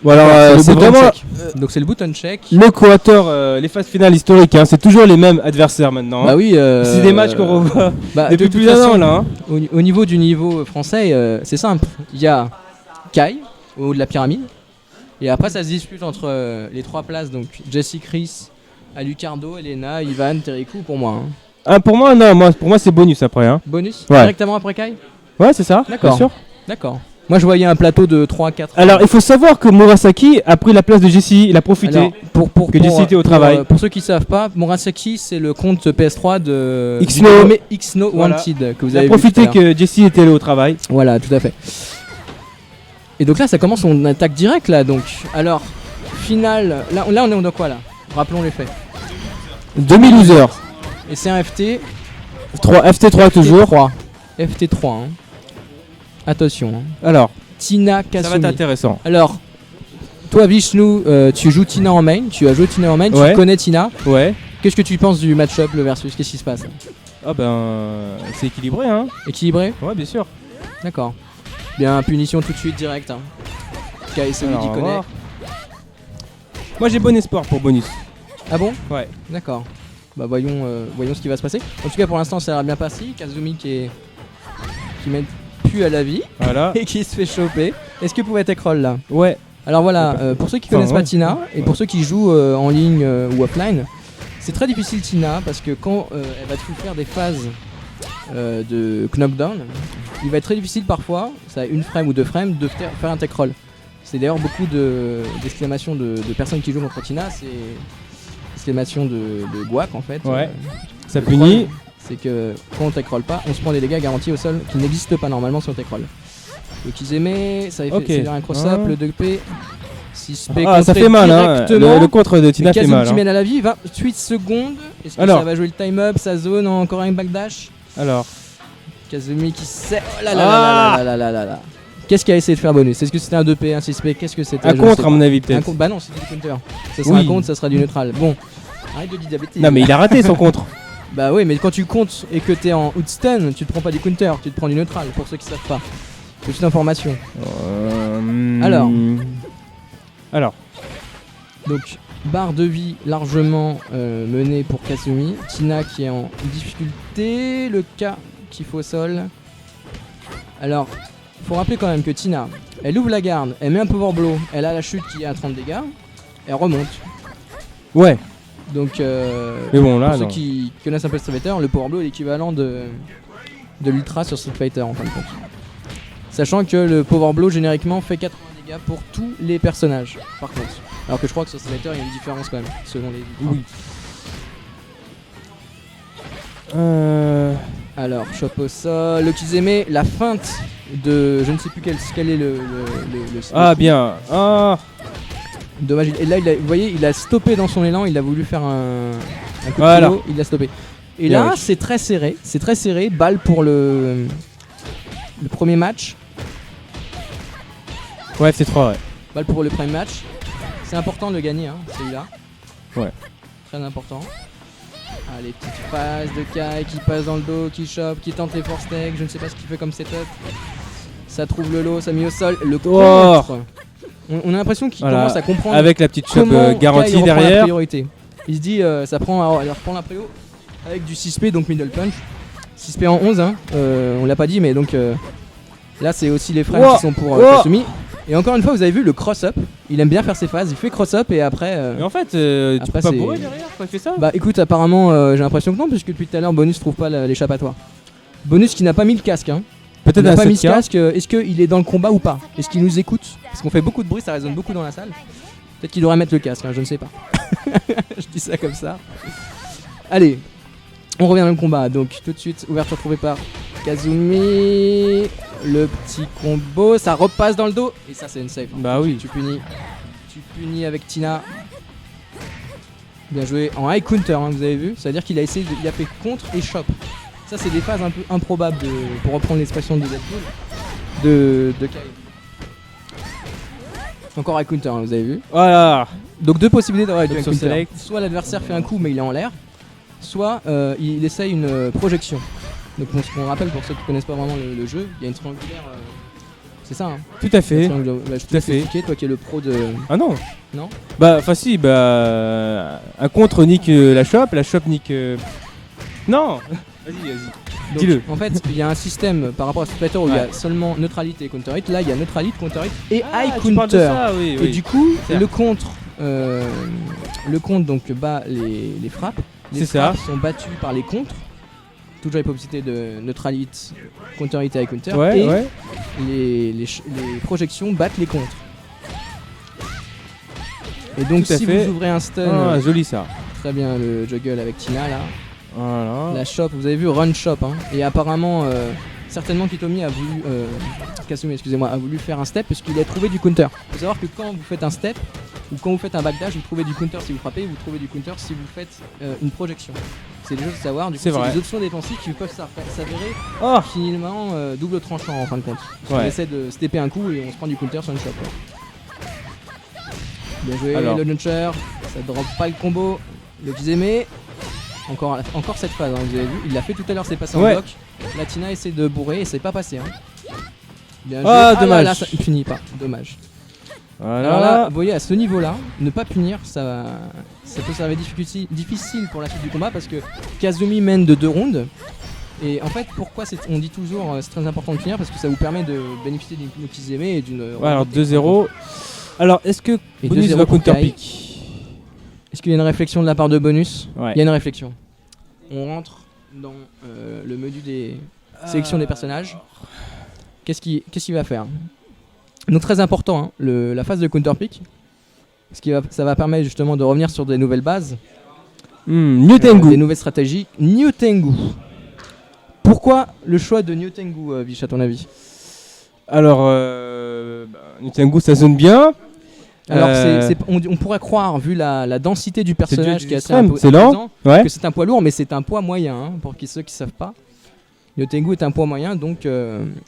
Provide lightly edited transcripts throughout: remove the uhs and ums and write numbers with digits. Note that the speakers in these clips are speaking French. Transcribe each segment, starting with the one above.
Bon, alors, c'est vraiment donc c'est le button check. le quater, les phases finales historiques. Hein. C'est toujours les mêmes adversaires maintenant. Bah oui. C'est des matchs qu'on revoit depuis plus d'un an là. Hein. Au niveau du niveau français, c'est simple. Il y a Kai au haut de la pyramide. Et après, ça se dispute entre les 3 places. Donc Jesse, Chris, Alucardo, Elena, Ivan, Teriku pour moi. Hein. Ah, pour moi, non. Pour moi, c'est bonus après. Hein. Bonus ouais. Directement après Kai. Ouais, c'est ça. D'accord. Bien sûr. D'accord. Moi je voyais un plateau de 3-4. Alors il faut savoir que Murasaki a pris la place de Jesse, il a profité. Alors, pour Jesse était au travail. Pour ceux qui savent pas, Murasaki c'est le compte PS3 de Xno voilà. Wanted que vous il avez a profité vu que Jesse était là au travail. Voilà, tout à fait. Et donc là ça commence, on attaque direct là donc. Alors, finale, là on est dans quoi là? Rappelons les faits. 2000 losers. Et c'est un FT 3, FT3 toujours. FT3 hein. Attention. Hein. Alors, Tina Kasumi. Ça va être intéressant. Alors, toi Vishnu, tu joues Tina en main. Tu as joué Tina en main. Ouais. Tu connais Tina. Ouais. Qu'est-ce que tu penses du match-up, le versus? Qu'est-ce qui se passe? Ah ben, c'est équilibré hein. Équilibré? Ouais, bien sûr. D'accord. Bien, punition tout de suite, direct. Hein. KSMD connaît. Moi j'ai bon espoir pour bonus. Ah bon? Ouais. D'accord. Bah voyons ce qui va se passer. En tout cas pour l'instant ça a l'air bien passé. Kazumi qui met plus à la vie. Voilà. Et qui se fait choper. Est-ce que vous pouvez être roll là? Ouais. Alors voilà, pour ceux qui connaissent pas Tina et pour ceux qui jouent en ligne ou offline, c'est très difficile Tina parce que quand elle va te faire des phases de knockdown, il va être très difficile parfois, ça a 1 frame ou 2 frames, de faire un tech roll. C'est d'ailleurs beaucoup d'exclamations de personnes qui jouent contre Tina, c'est exclamation de guac en fait. Ouais. Ça punit. C'est que quand on tech roll pas, on se prend des dégâts garantis au sol qui n'existent pas normalement sur le tech roll. Donc ils aimaient, ça avait fait un cross-up, le 2P, 6P. Ah, ça fait mal, hein. Le contre de Tina fait mal. Kazumi qui mène à la vie, 28 secondes. Est-ce que ça va jouer le time-up, sa zone, encore un backdash? Alors. Kazumi qui sait. Oh là là là là là là. Qu'est-ce qu'il a essayé de faire bonus? Est-ce que c'était un 2P, un 6P? Qu'est-ce que c'était? Un contre à mon avis peut-être. Bah non, c'était du counter. Ça sera un contre, ça sera du neutral. Bon, arrête de diabéter. Non mais il a raté son contre. Bah oui, mais quand tu comptes et que t'es en outstun, tu te prends pas du counter, tu te prends du neutral, pour ceux qui savent pas. Petite information. Alors. Donc, barre de vie largement menée pour Kazumi. Tina qui est en difficulté. Le K qui faut au sol. Alors, faut rappeler quand même que Tina, elle ouvre la garde, elle met un power blow, elle a la chute qui est à 30 dégâts, elle remonte. Ouais. Donc, mais bon, là, pour ceux qui connaissent un peu Street Fighter, le power blow est l'équivalent de l'ultra sur Street Fighter en fin de compte. Sachant que le power blow génériquement fait 80 dégâts pour tous les personnages, par contre. Alors que je crois que sur Street Fighter il y a une différence quand même, selon les... Oui. Alors, chope au sol, le Kizeme, la feinte de... Je ne sais plus quel est le ah bien. Ah. Dommage, et là vous voyez, il a stoppé dans son élan, il a voulu faire un coup de solo, il a stoppé. Et bien là, c'est très serré, balle pour le premier match. Ouais, c'est 3, ouais. Balle pour le premier match. C'est important de le gagner, hein, celui-là. Ouais. Très important. Ah, les petites phases de Kai qui passe dans le dos, qui chope, qui tente les force tech, je ne sais pas ce qu'il fait comme setup. Ça trouve le lot, ça met au sol, le contre. On a l'impression qu'il commence à comprendre avec la petite chope garantie derrière. La priorité. Il se dit, ça reprend la préo avec du 6P, donc middle punch. 6P en 11, hein. On l'a pas dit, mais donc là c'est aussi les frames qui sont pour Kasumi. Et encore une fois, vous avez vu le cross-up. Il aime bien faire ses phases, il fait cross-up et après. Mais en fait, tu peux pas bourrer derrière quand il fait ça? Bah écoute, apparemment, j'ai l'impression que non, parce que depuis tout à l'heure, Bonus trouve pas l'échappatoire. Bonus qui n'a pas mis le casque, hein. Peut-être n'a pas mis le casque. Est-ce qu'il est dans le combat ou pas? Est-ce qu'il nous écoute? Parce qu'on fait beaucoup de bruit, ça résonne beaucoup dans la salle. Peut-être qu'il devrait mettre le casque, hein, je ne sais pas. Je dis ça comme ça. Allez, on revient dans le combat. Donc tout de suite, ouverture trouvée par Kazumi. Le petit combo, ça repasse dans le dos. Et ça, c'est une save. Bah oui. Tu punis avec Tina. Bien joué. En high counter, hein, vous avez vu. C'est-à-dire qu'il a essayé, il a fait contre et chop. Ça, c'est des phases un peu improbables pour reprendre l'expression de Deadpool. De Kai. Encore high counter, hein, vous avez vu. Voilà. Donc deux possibilités d'avoir du high counter. Select. Soit l'adversaire fait un coup mais il est en l'air, soit il essaye une projection. Donc ce qu'on rappelle pour ceux qui connaissent pas vraiment le jeu, il y a une triangulaire C'est ça, hein. Tout à fait. Bah, je Tout à fait. expliquer, toi qui es le pro de... Ah non. Non. Bah, enfin si, bah... Un contre nique la shop nique... Non. Vas-y. Donc, Dis-le. en fait, il y a un système par rapport à Street Fighter où il y a seulement Neutral Hit et Counter Hit. Là, il y a Neutral Hit, Counter Hit et High tu parles de Counter. ça, oui, Et oui. du coup, Certes. le contre donc bat les frappes. Les C'est frappes ça. sont battues par les contres. Toujours les possibilités de Neutral Hit, Counter Hit et High Counter. Ouais, et ouais. les projections battent les contres. Et donc, Tout à si fait. vous ouvrez un stun, Ah, joli ça. très bien le juggle avec Tina là. Voilà. La shop, vous avez vu Run Shop, hein. Et apparemment, certainement Kitomi a voulu, Kasumi, excusez-moi, a voulu faire un step parce qu'il a trouvé du counter. Il faut savoir que quand vous faites un step ou quand vous faites un backdash, vous trouvez du counter si vous frappez, vous trouvez du counter si vous faites une projection. C'est des choses à savoir. Du coup, C'est vrai. des options défensives qui peuvent s'avérer Oh. finalement double tranchant en fin de compte. Ouais. On essaie de stepper un coup et on se prend du counter sur une shop. Ouais. Bien joué, Alors. le launcher, ça drop pas le combo, le Kizeme. Encore cette phase, hein, vous avez vu, il l'a fait tout à l'heure, c'est passé en Ouais. bloc. La Tina essaie de bourrer et c'est pas passé. Hein. Bien joué. Ah, là, dommage. là, ça ne finit pas, dommage. Voilà. Alors là, vous voyez, à ce niveau-là, ne pas punir, ça peut s'avérer difficile pour la suite du combat parce que Kazumi mène de 2 rounds. Et en fait, pourquoi on dit toujours c'est très important de punir parce que ça vous permet de bénéficier d'une Kizeme et d'une. Ouais, alors 2-0. Alors, est-ce que Et Bonus 2-0 va pour counter Kai. pick? Est-ce qu'il y a une réflexion de la part de Bonus? Ouais. Il y a une réflexion. On rentre dans le menu des sélections des personnages. Qu'est-ce qu'il va faire? Donc très important, hein, la phase de counter pick. Ça va permettre justement de revenir sur des nouvelles bases, New Tengu. des nouvelles stratégies. New Tengu. Pourquoi le choix de New Tengu, Vich, à ton avis? Alors, New Tengu ça sonne bien. Alors on pourrait croire, vu la densité du personnage qui est assez extrême, c'est lent. imposant, Ouais. que c'est un poids lourd, mais c'est un poids moyen, hein, pour ceux qui ne savent pas. Yotengu est un poids moyen, donc il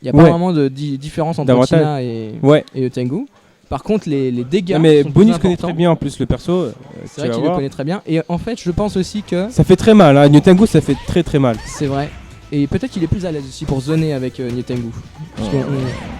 n'y a pas Ouais. vraiment de différence entre D'avantage. Tina et Ouais. Yotengu. Par contre, les dégâts Non, mais sont Bonus plus connaît importants. très bien en plus le perso. C'est vrai qu'il le connaît très bien. Et en fait, je pense aussi que Ça fait très mal. Hein. New Tengu ça fait très très mal. c'est vrai. Et peut-être qu'il est plus à l'aise aussi pour zoner avec Yotengu. Parce que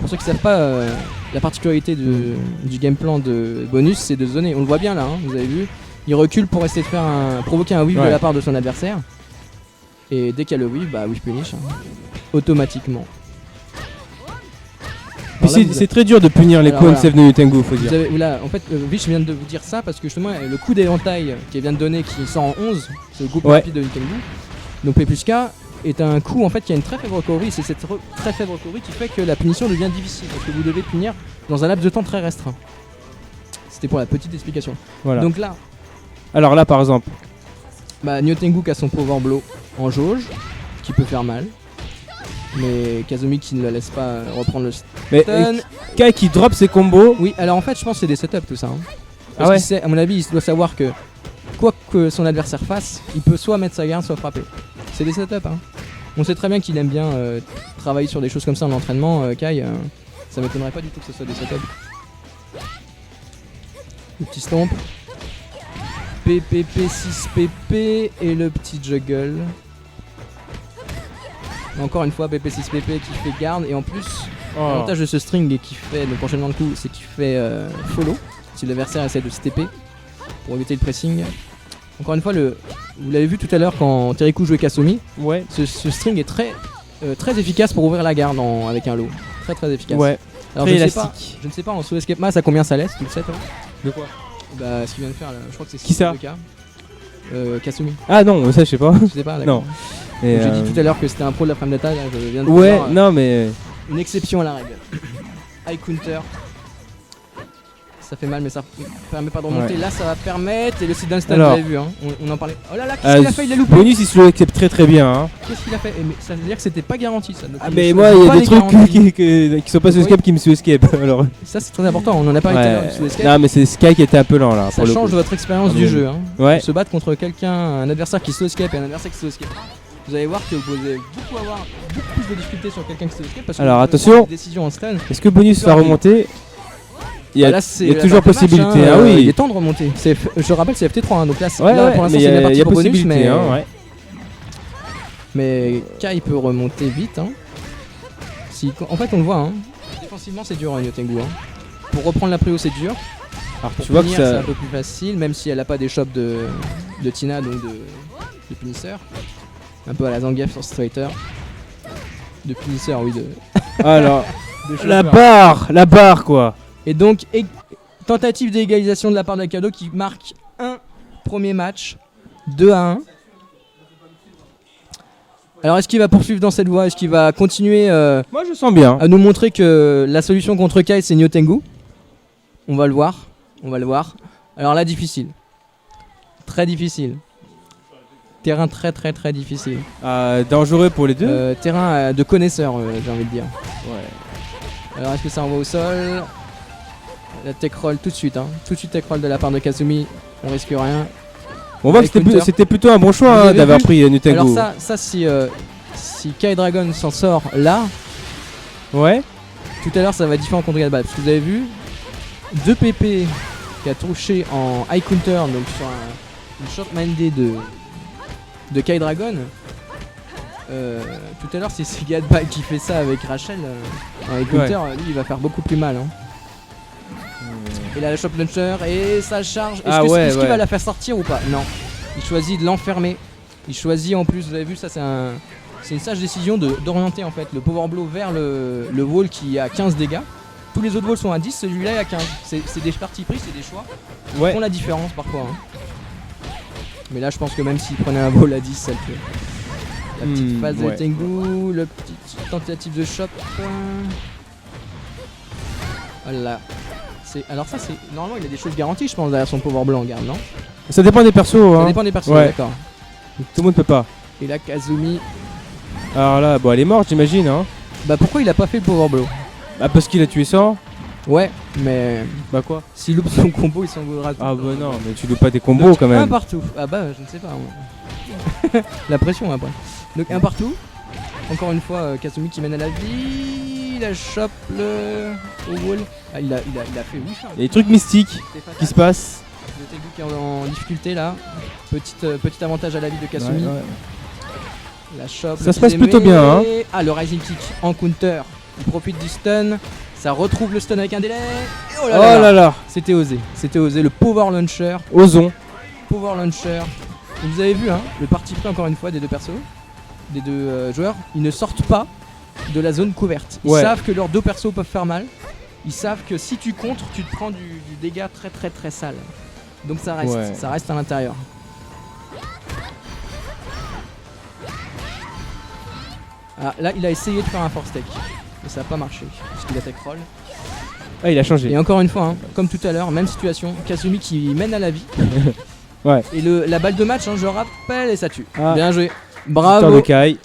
pour ceux qui ne savent pas, la particularité du game plan de Bonus, c'est de zoner. On le voit bien là, hein, vous avez vu. Il recule pour essayer de provoquer un whiff de Ouais. la part de son adversaire. Et dès qu'il y a le whiff, bah whiff punish, hein, automatiquement. Puis Alors là, vous c'est très dur de punir les Alors coups voilà. save de New Tengu, faut Vous dire. avez, là, en fait, Vich vient de vous dire ça parce que justement, le coup d'éventail qu'il vient de donner, qui sort en 11, c'est le coup Ouais. rapide de Nintendo. Donc P plus K est un coup en fait qui a une très faible recovery. C'est cette très faible recovery qui fait que la punition devient difficile parce que vous devez punir dans un laps de temps très restreint. C'était pour la petite explication. Voilà. Donc là, Alors là par exemple. bah, Nyotengu qui a son power blow en jauge, qui peut faire mal. Mais Kazumi qui ne la laisse pas reprendre le Mais stun. Kai qui drop ses combos. Oui, alors en fait, je pense que c'est des setups tout ça. Hein. Parce Ah ouais. qu'il sait, à mon avis, il doit savoir que quoi que son adversaire fasse, il peut soit mettre sa garde, soit frapper. C'est des setups. Hein. On sait très bien qu'il aime bien travailler sur des choses comme ça en entraînement, Kai. Ça m'étonnerait pas du tout que ce soit des setups. Le petit stomp. PPP6PP et le petit juggle. Encore une fois, PP6PP qui fait garde et en plus. Oh. L'avantage de ce string et qui fait le prochainement de coup, c'est qu'il fait follow si l'adversaire essaie de stepper pour éviter le pressing. Encore une fois, vous l'avez vu tout à l'heure quand Teriku jouait Kasumi, Ouais. ce string est très efficace pour ouvrir la garde avec un low. Très très efficace. Ouais. Alors Très je ne sais pas, élastique. je ne sais pas en sous escape mass à combien ça laisse, tu le sais toi? De quoi? Bah ce qu'il vient de faire là, je crois que c'est Qui ça? 2K. Kasumi, Ah non, ça je sais pas. je sais pas. d'accord. Non. Et, J'ai dit tout à l'heure que c'était un pro de la frame data, là, je viens de Ouais, voir, non mais. une exception à la règle. High counter. Ça fait mal mais ça permet pas de remonter. Ouais. Là ça va permettre. Et le sit down stun, Alors. vous avez vu hein. On en parlait. Oh là là, qu'est-ce qu'il a fait? Il a loupé. Bonus il se le accepte très très bien. Hein. Qu'est-ce qu'il a fait? Mais ça veut dire que c'était pas garanti ça. Donc, Ah il mais choisit moi il y pas a des les trucs garanties. qui sont pas sous Oui. escape qui me sous escape. Alors. Ça c'est très important. On en a parlé tout à l'heure du sous escape. Non mais c'est Sky qui était un peu lent là. Ça pour le change coup. de votre expérience Ah, du mais- jeu. Hein. Ouais. Se battre contre quelqu'un, un adversaire qui slow escape et un adversaire qui slow escape. Vous allez voir que vous allez avoir beaucoup plus de difficultés sur quelqu'un qui slow escape parce que Alors, vous pouvez attention. prendre des décisions en stun. Est-ce que Bonus va remonter? Il y a, Là, il y a toujours la match, possibilité. hein, Ah oui. Il est temps de remonter. Je rappelle, c'est FT3. Hein, donc là, Ouais, là ouais, pour l'instant, mais c'est bien il parti y a pour bonus. possibilité. Mais, Hein, ouais. mais Kai peut remonter vite. Hein. En fait, on le voit. Hein. Défensivement, c'est dur, Nyotengu. Hein. Pour reprendre la préo, c'est dur. Alors Pour tu vois que punir, ça. c'est un peu plus facile, même si elle a pas des shops de Tina, donc de punisseur. Un peu à la Zangief sur Street Fighter. De punisseur, oui. Alors, De la chopper. barre quoi. Et donc, tentative d'égalisation de la part d'Akado qui marque un premier match, 2-1. Alors, est-ce qu'il va poursuivre dans cette voie? Est-ce qu'il va continuer Moi je sens bien. à nous montrer que la solution contre Kai, c'est Nyotengu? On va le voir. Alors là, difficile. Très difficile. Terrain très très très difficile. Dangereux pour les deux. Terrain de connaisseur, j'ai envie de dire. Ouais. Alors est-ce que ça envoie au sol? La tech roll tout de suite. Hein. Tout de suite tech roll de la part de Kazumi. On risque rien. On voit que Counter. c'était plutôt un bon choix Vous hein, avez d'avoir vu pris Nyotengu. Alors ça si Kai Dragon s'en sort là, Ouais. tout à l'heure ça va être différent contre Gadball. Parce que vous avez vu 2 PP qui a touché en high counter, donc sur une short minded de Kai Dragon. Tout à l'heure c'est Gadball qui fait ça avec Rachel en high counter, lui il va faire beaucoup plus mal. Hein. Et là, la shop launcher et ça charge. Est-ce qu'il va la faire sortir ou pas? Non. Il choisit de l'enfermer. Il choisit en plus, vous avez vu, ça c'est une sage décision d'orienter en fait le power blow vers le wall qui a 15 dégâts. Tous les autres walls sont à 10, celui-là est à 15. C'est des parties pris, c'est des choix. Ouais. Ils font la différence parfois. Hein. Mais là, je pense que même s'il prenait un wall à 10, ça le fait. La petite phase de Tengu, le petit tentative de shop. Voilà. Alors ça c'est normalement il a des choses garanties je pense derrière son power blanc garde non? Ça dépend des persos. Ça hein. dépend des persos, Ouais. d'accord. Tout le monde peut pas. Et là Kazumi, Alors là, bon, elle est morte, j'imagine. Hein. bah pourquoi il a pas fait le power blow? Bah parce qu'il a tué 100. Ouais, mais Bah quoi? s'il loupe son combo il s'en voudra tout. Ah bah non, mais tu loupes pas tes combos quand Un même. partout. Ah bah je ne sais pas. Moi. La pression après. Donc un partout. Encore une fois Kazumi qui mène à la vie. Il chope le au wall. Ah, il a fait oui. Il y a des trucs mystiques qui se passent. Le Tengu qui est en difficulté là. Petit avantage à la vie de Kazumi. Ouais. La chope. Ça se passe plutôt bien, hein. Ah, le rising kick en counter. Il profite du stun. Ça retrouve le stun avec un délai. Et oh là là. C'était osé. Le power launcher. Osons. Power launcher. Et vous avez vu, hein, le parti pris encore une fois des deux persos, des deux joueurs. Ils ne sortent pas de la zone couverte. Ils savent que leurs deux persos peuvent faire mal. Ils savent que si tu contres, tu te prends du dégât très très très sale. Donc ça reste à l'intérieur. Ah, là, il a essayé de faire un force tech, mais ça n'a pas marché parce qu'il a tech roll. Ah, il a changé. Et encore une fois, hein, comme tout à l'heure, même situation. Kazumi qui mène à la vie. Ouais. Et la balle de match, hein, je rappelle, et ça tue. Ah. Bien joué. Victoire Bravo. de Kai.